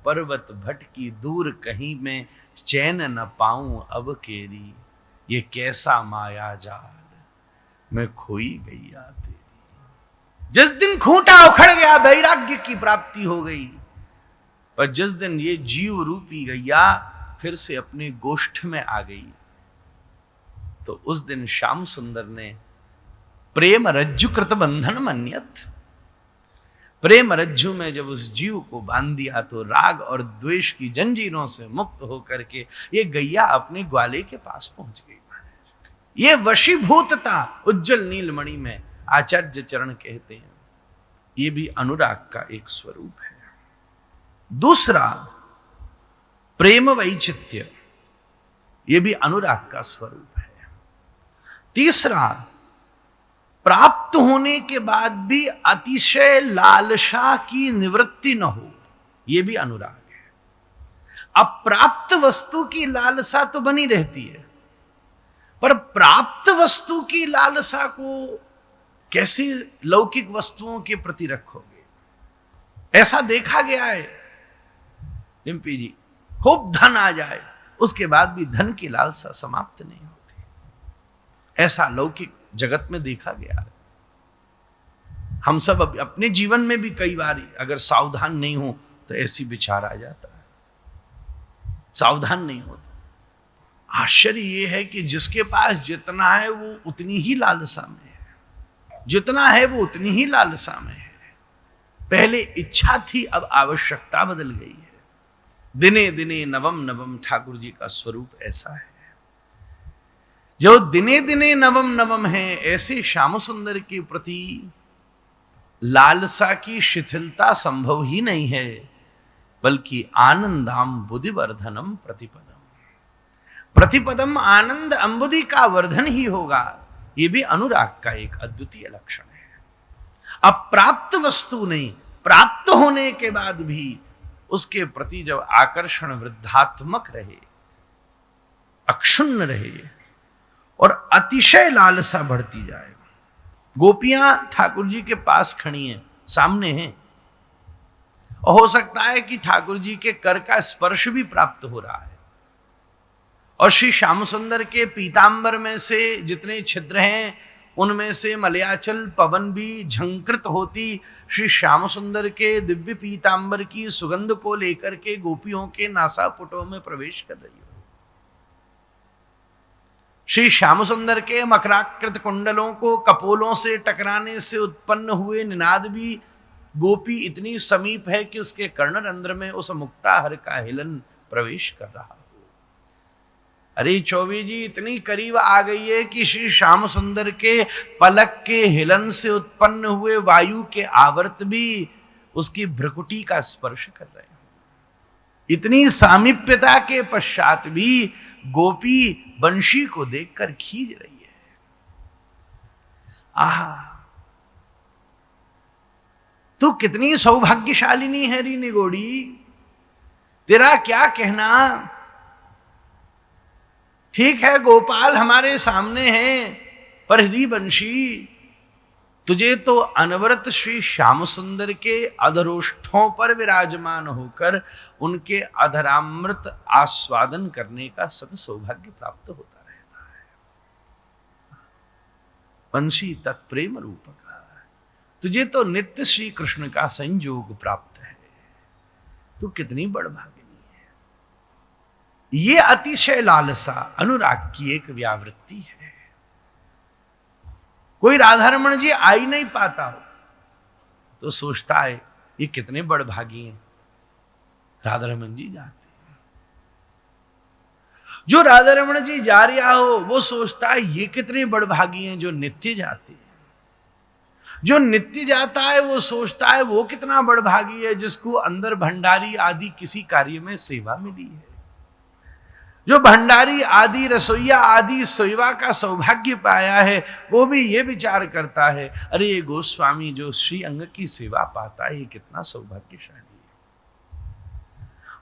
पर्वत भटकी दूर कहीं में, चैन न पाऊं अब केरी, ये कैसा माया जाल मैं खोई गैया तेरी। जिस दिन खूंटा उखड़ गया वैराग्य की प्राप्ति हो गई, पर जिस दिन ये जीव रूपी गैया फिर से अपने गोष्ठ में आ गई, तो उस दिन श्याम सुंदर ने प्रेम रज्जु कृत बंधन मन्यत, प्रेम रज्जु में जब उस जीव को बांध दिया तो राग और द्वेष की जंजीरों से मुक्त होकर के ये गैया अपने ग्वाले के पास पहुंच गई। ये वशीभूतता उज्जवल नीलमणि में आचार्य चरण कहते हैं, ये भी अनुराग का एक स्वरूप है। दूसरा प्रेम वैचित्य, ये भी अनुराग का स्वरूप है। तीसरा प्राप्त होने के बाद भी अतिशय लालसा की निवृत्ति न हो, यह भी अनुराग है। अप्राप्त वस्तु की लालसा तो बनी रहती है, पर प्राप्त वस्तु की लालसा को कैसे लौकिक वस्तुओं के प्रति रखोगे? ऐसा देखा गया है डिम्पी जी, खूब धन आ जाए उसके बाद भी धन की लालसा समाप्त नहीं होती, ऐसा लौकिक जगत में देखा गया है। हम सब अपने जीवन में भी कई बार अगर सावधान नहीं हो तो ऐसी विचार आ जाता है, सावधान नहीं होता। आश्चर्य यह है कि जिसके पास जितना है वो उतनी ही लालसा में है, जितना है वो उतनी ही लालसा में है। पहले इच्छा थी, अब आवश्यकता बदल गई है। दिने दिने नवम नवम, ठाकुर जी का स्वरूप ऐसा है। जो दिने दिने नवम नवम है, ऐसे श्याम सुंदर के प्रति लालसा की शिथिलता संभव ही नहीं है, बल्कि आनंदाम बुद्धिवर्धनम प्रतिपदम, प्रतिपदम आनंद अंबुधि का वर्धन ही होगा। यह भी अनुराग का एक अद्वितीय लक्षण है। अप्राप्त वस्तु नहीं, प्राप्त होने के बाद भी उसके प्रति जब आकर्षण वृद्धात्मक रहे, अक्षुण्ण रहे और अतिशय लालसा बढ़ती जाए। गोपियां ठाकुर जी के पास खड़ी हैं, सामने हैं, और हो सकता है कि ठाकुर जी के कर का स्पर्श भी प्राप्त हो रहा है, और श्री श्याम सुंदर के पीतांबर में से जितने छिद्र हैं उनमें से मलयाचल पवन भी झंकृत होती श्री श्याम सुंदर के दिव्य पीतांबर की सुगंध को लेकर के गोपियों के नासापुटों में प्रवेश कर रही हो। श्री श्याम सुंदर के मकराकृत कुंडलों को कपोलों से टकराने से उत्पन्न हुए निनाद भी गोपी इतनी समीप है कि उसके कर्णरंध्र में उस मुक्ताहर का हिलन प्रवेश कर रहा हो। अरे चौबी जी इतनी करीब आ गई है कि श्री श्याम सुंदर के पलक के हिलन से उत्पन्न हुए वायु के आवर्त भी उसकी भ्रकुटी का स्पर्श कर रहे हैं। इतनी सामीप्यता के पश्चात भी गोपी बंशी को देखकर खींच रही है। आहा, तू कितनी सौभाग्यशालिनी है री निगोड़ी, तेरा क्या कहना। ठीक है गोपाल हमारे सामने हैं, पर री बंशी तुझे तो अनवरत श्री श्याम सुंदर के अधरोष्ठों पर विराजमान होकर उनके अधरामृत आस्वादन करने का सद सौभाग्य प्राप्त होता रहता है। बंशी तत्प्रेम रूप का, तुझे तो नित्य श्री कृष्ण का संयोग प्राप्त है, तू कितनी बड़भागिनी है। ये अतिशय लालसा अनुराग की एक व्यावृत्ति है। कोई राधारमण जी आ ही नहीं पाता हो तो सोचता है ये कितने बड़भागी हैं, राधारमण जी जाते हैं। जो राधारमण जी जा रहा हो वो सोचता है ये कितने बड़भागी हैं जो नित्य जाते हैं। जो नित्य जाता है वो सोचता है वो कितना बड़भागी है जिसको अंदर भंडारी आदि किसी कार्य में सेवा मिली है। जो भंडारी आदि रसोईया आदि सेवा का सौभाग्य पाया है वो भी ये विचार करता है, अरे ये गोस्वामी जो श्री अंग की सेवा पाता है ये कितना सौभाग्यशाली है।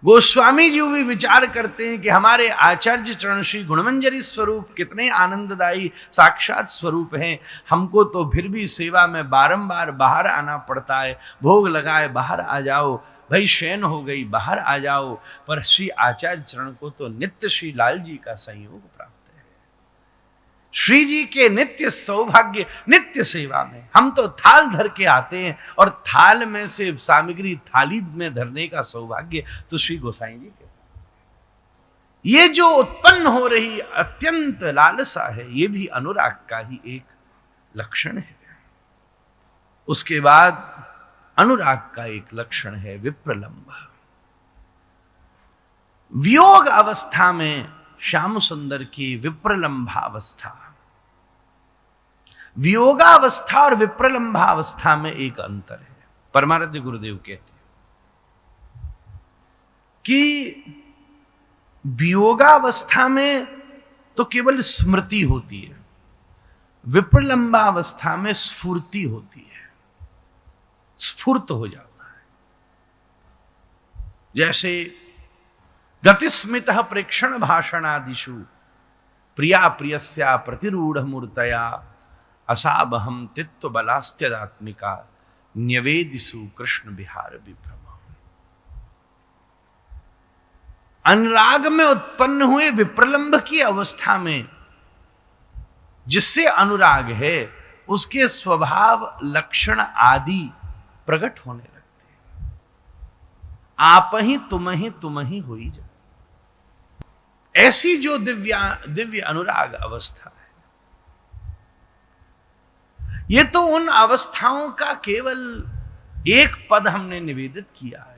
गोस्वामी जी भी विचार करते हैं कि हमारे आचार्य चरण श्री गुणमंजरी स्वरूप कितने आनंददायी साक्षात स्वरूप हैं। हमको तो फिर भी सेवा में बारंबार बाहर आना पड़ता है, भोग लगाए बाहर आ जाओ, भाई शयन हो गई, बाहर आ जाओ। पर श्री आचार्य चरण को तो नित्य श्री लाल जी का संयोग प्राप्त है। श्री जी के नित्य सौभाग्य, नित्य सेवा में। हम तो थाल धर के आते हैं और थाल में से सामग्री थाली में धरने का सौभाग्य तो श्री गोसाई जी के पास है। ये जो उत्पन्न हो रही अत्यंत लालसा है, ये भी अनुराग का ही एक लक्षण है। उसके बाद अनुराग का एक लक्षण है विप्रलंब। वियोग अवस्था में श्याम सुंदर की विप्रलंभावस्था, वियोगावस्था और विप्रलंभावस्था में एक अंतर है। परमाराध्य गुरुदेव कहते हैं कि वियोगावस्था में तो केवल स्मृति होती है, विप्रलंबावस्था में स्फूर्ति होती है, स्फूर्त हो जाता है। जैसे गतिस्मितः प्रेक्षण भाषणादिषु प्रिया प्रियस्या प्रतिरूढ़ मूर्तया असाबहम तित्व बलास्त्यदात्मिका न्यवेदिसु कृष्ण विहार विभ्रम। अनुराग में उत्पन्न हुए विप्रलंब की अवस्था में जिससे अनुराग है, उसके स्वभाव लक्षण आदि प्रकट होने लगते हैं। आप ही तुम ही हो ही जाओ। ऐसी जो दिव्य अनुराग अवस्था है, ये तो उन अवस्थाओं का केवल एक पद हमने निवेदित किया है।